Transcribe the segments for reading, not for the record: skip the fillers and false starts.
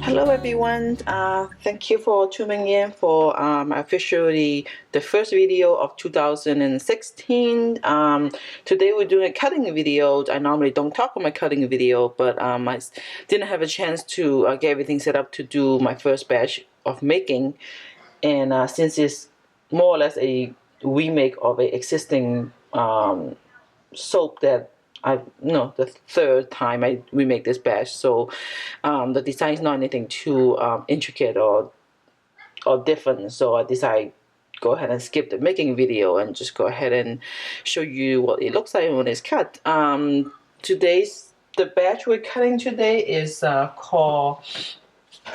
Hello everyone, thank you for tuning in for officially the first video of 2016. Today we're doing a cutting video. I normally don't talk on my cutting video, but I didn't have a chance to get everything set up to do my first batch of making. And since it's more or less a remake of an existing soap that the third time I remake this batch, so the design is not anything too intricate or different. So I decided go ahead and skip the making video and just go ahead and show you what it looks like when it's cut. The batch we're cutting today is called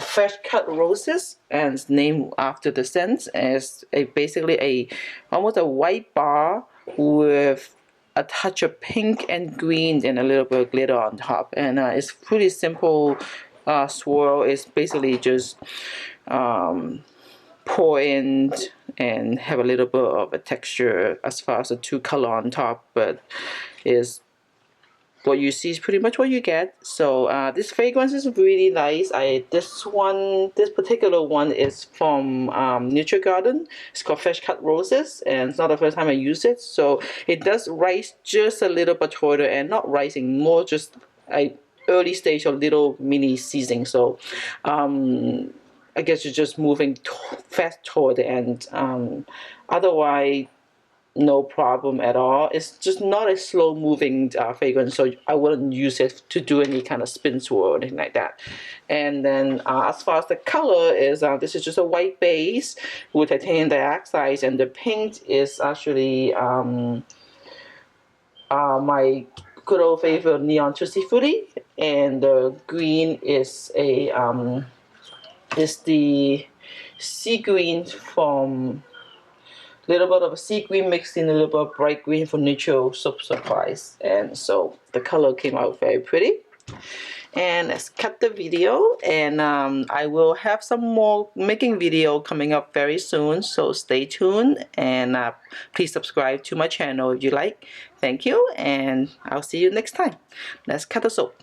Fresh Cut Roses, and it's named after the scent. It's basically almost a white bar with a touch of pink and green and a little bit of glitter on top. And it's pretty simple. Swirl is basically just pour in and have a little bit of a texture as far as the two color on top, but is what you see is pretty much what you get. So this fragrance is really nice. This particular one is from Nature Garden. It's called Fresh Cut Roses, and it's not the first time I use it. So it does rise just a little bit toward and not rising, more just a early stage of little mini seasoning. So I guess you're just moving fast toward the end. Otherwise, no problem at all. It's just not a slow moving fragrance, so I wouldn't use it to do any kind of spin swirl or anything like that. And then as far as the color is, this is just a white base with titanium dioxide, and the paint is actually my good old favorite Neon Tutti Frutti, and the green is the sea green from little bit of a sea green mixed in a little bit of bright green for neutral soap supplies, and so the color came out very pretty. And let's cut the video, and I will have some more making video coming up very soon, so stay tuned, and please subscribe to my channel if you like. Thank you, and I'll see you next time. Let's cut the soap.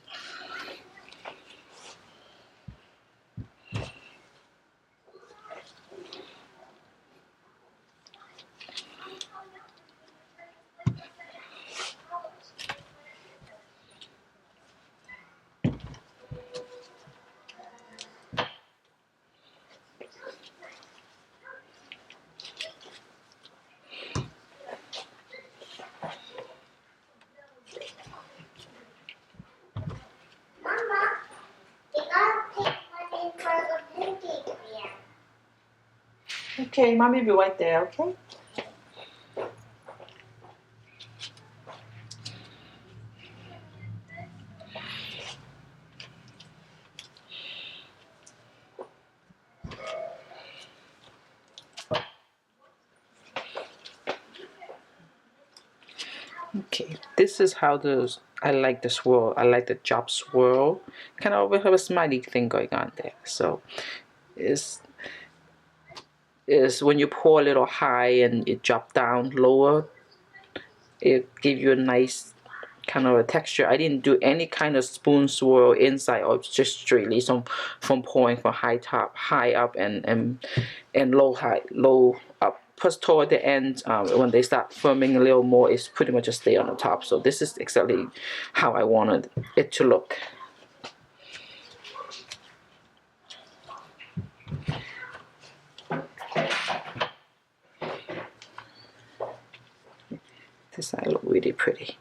Okay, mommy will be right there, okay? Okay, this is how I like the swirl. I like the drop swirl. Kind of have a smiley thing going on there. So is when you pour a little high and it drop down lower, it gives you a nice kind of a texture. I didn't do any kind of spoon swirl inside, or just straightly from pouring from high up and low up. Plus toward the end, when they start firming a little more, it's pretty much just stay on the top. So this is exactly how I wanted it to look. This side look really pretty.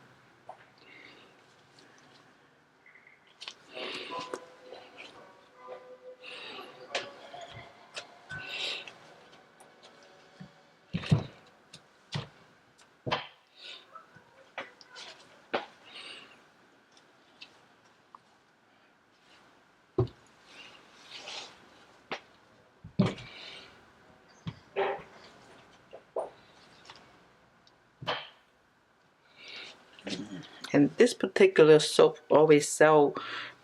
And this particular soap always sell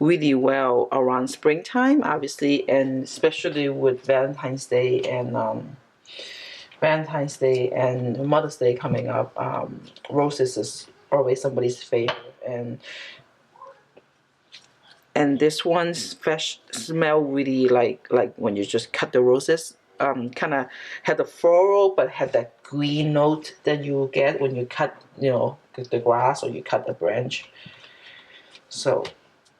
really well around springtime, obviously, and especially with Valentine's Day and Mother's Day coming up. Roses is always somebody's favorite, and and this one's fresh smell really like when you just cut the roses. Kind of had the floral, but had that green note that you get when you cut, the grass or you cut the branch. So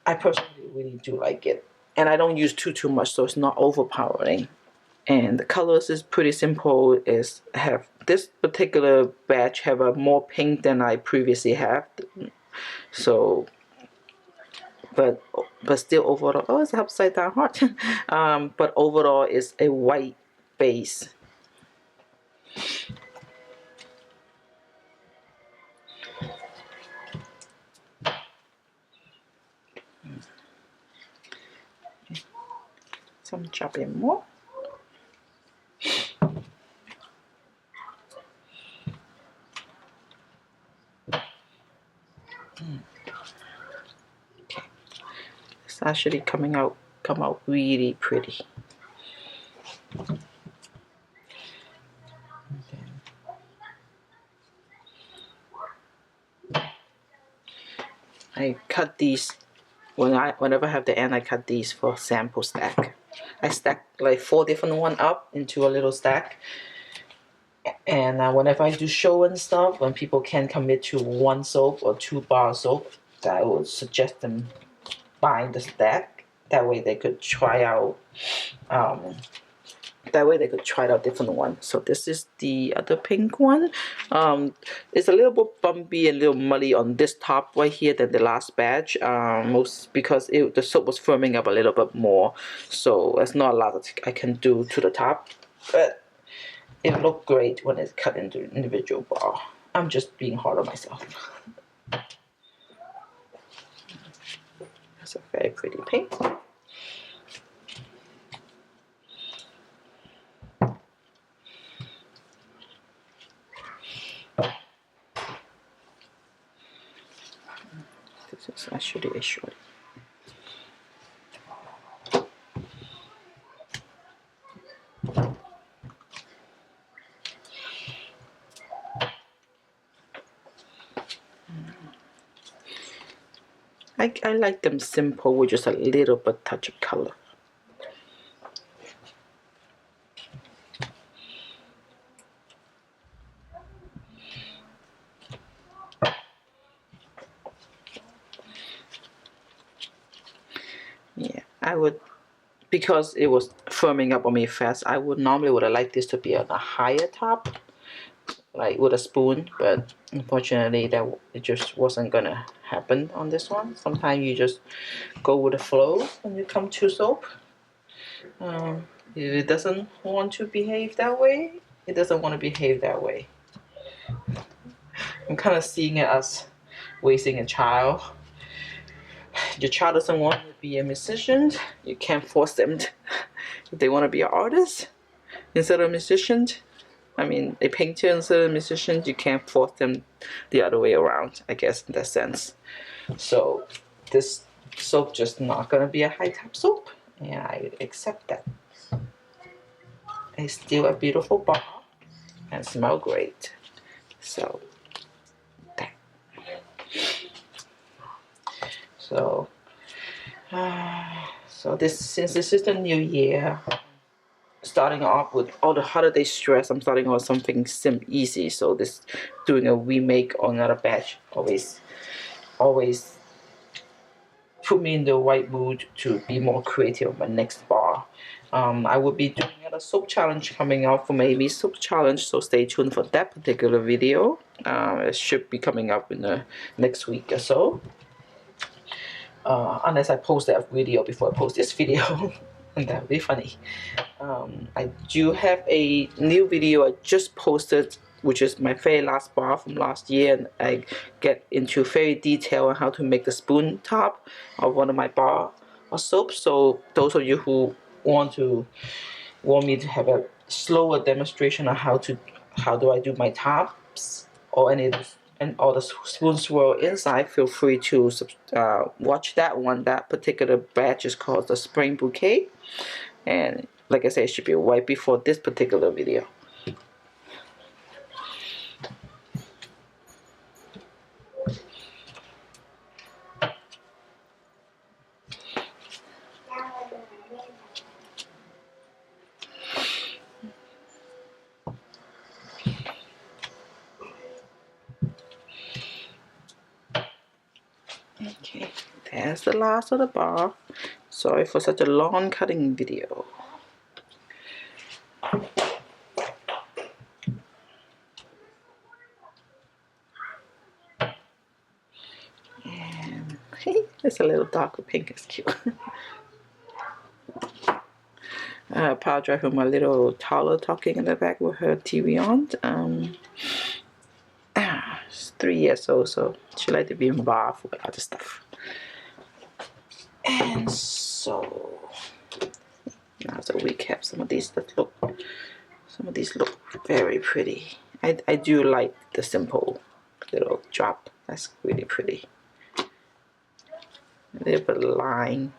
I personally really do like it, and I don't use too much, so it's not overpowering. And the colors is pretty simple. Is have this particular batch have a more pink than I previously have, so but still overall, oh, it's upside down heart. But overall it's a white base. Some chopping more. Okay, it's actually come out really pretty. I cut these whenever I have the end. I cut these for sample stack. I stack like 4 different one up into a little stack. And whenever I do show and stuff, when people can commit to 1 soap or 2 bar soap, I would suggest them buying the stack. That way they could try out. Different ones. So this is the other pink one. It's a little bit bumpy and a little muddy on this top right here than the last batch. Most because the soap was firming up a little bit more. So there's not a lot that I can do to the top, but it looked great when it's cut into individual bar. I'm just being hard on myself. That's a very pretty pink. This is actually a short. I like them simple with just a little bit touch of color. Yeah, I would, because it was firming up on me fast, I would have liked this to be on a higher top, like with a spoon, but unfortunately it just wasn't gonna happen on this one. Sometimes you just go with the flow when you come to soap. If it doesn't want to behave that way, it doesn't want to behave that way. I'm kind of seeing it as raising a child. Your child doesn't want to be a musician, you can't force them to, if they want to be an artist instead of a musician, I mean a painter instead of a musician, you can't force them the other way around, I guess, in that sense. So this soap just not gonna be a high top soap, and I accept that. It's still a beautiful bar and smell great. So that. So since this is the new year, starting off with all the holiday stress, I'm starting off something easy. So this doing a remake on another batch always put me in the right mood to be more creative on my next bar. I will be doing a soap challenge coming out for maybe soap challenge, so stay tuned for that particular video. It should be coming up in the next week or so. Unless I post that video before I post this video. And that would be funny. I do have a new video I just posted, which is my very last bar from last year, and I get into very detail on how to make the spoon top of one of my bar of soaps. So those of you who want me to have a slower demonstration on how do I do my tops or all the spoon swirl inside, feel free to watch that one. That particular batch is called the Spring Bouquet, and like I said, it should be right before this particular video. That's the last of the bar. Sorry for such a long cutting video. And it's a little darker pink, it's cute. Power drive for my little toddler talking in the back with her TV on. She's 3 years old, so she like to be involved with other stuff. And so now to recap, some of these look very pretty. I do like the simple little drop. That's really pretty. A little bit of line,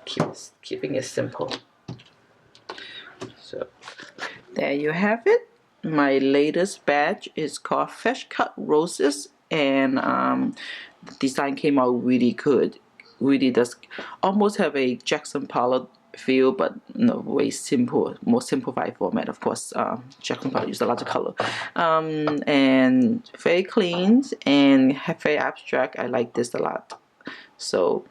keeping it simple. So there you have it. My latest batch is called Fresh Cut Roses, and the design came out really good. Really does almost have a Jackson Pollock feel, but no, way simple, more simplified format. Of course, Jackson Pollock used a lot of color, and very clean and very abstract. I like this a lot. So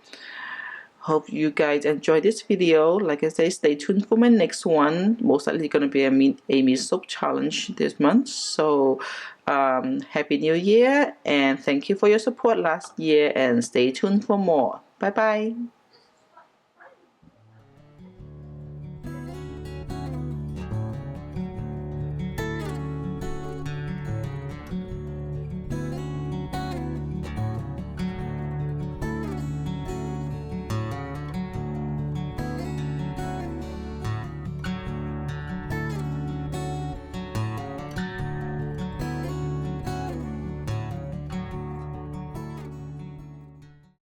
hope you guys enjoy this video. Like I say, stay tuned for my next one. Most likely gonna be a Amy soap challenge this month. So happy new year, and thank you for your support last year, and stay tuned for more. Bye bye.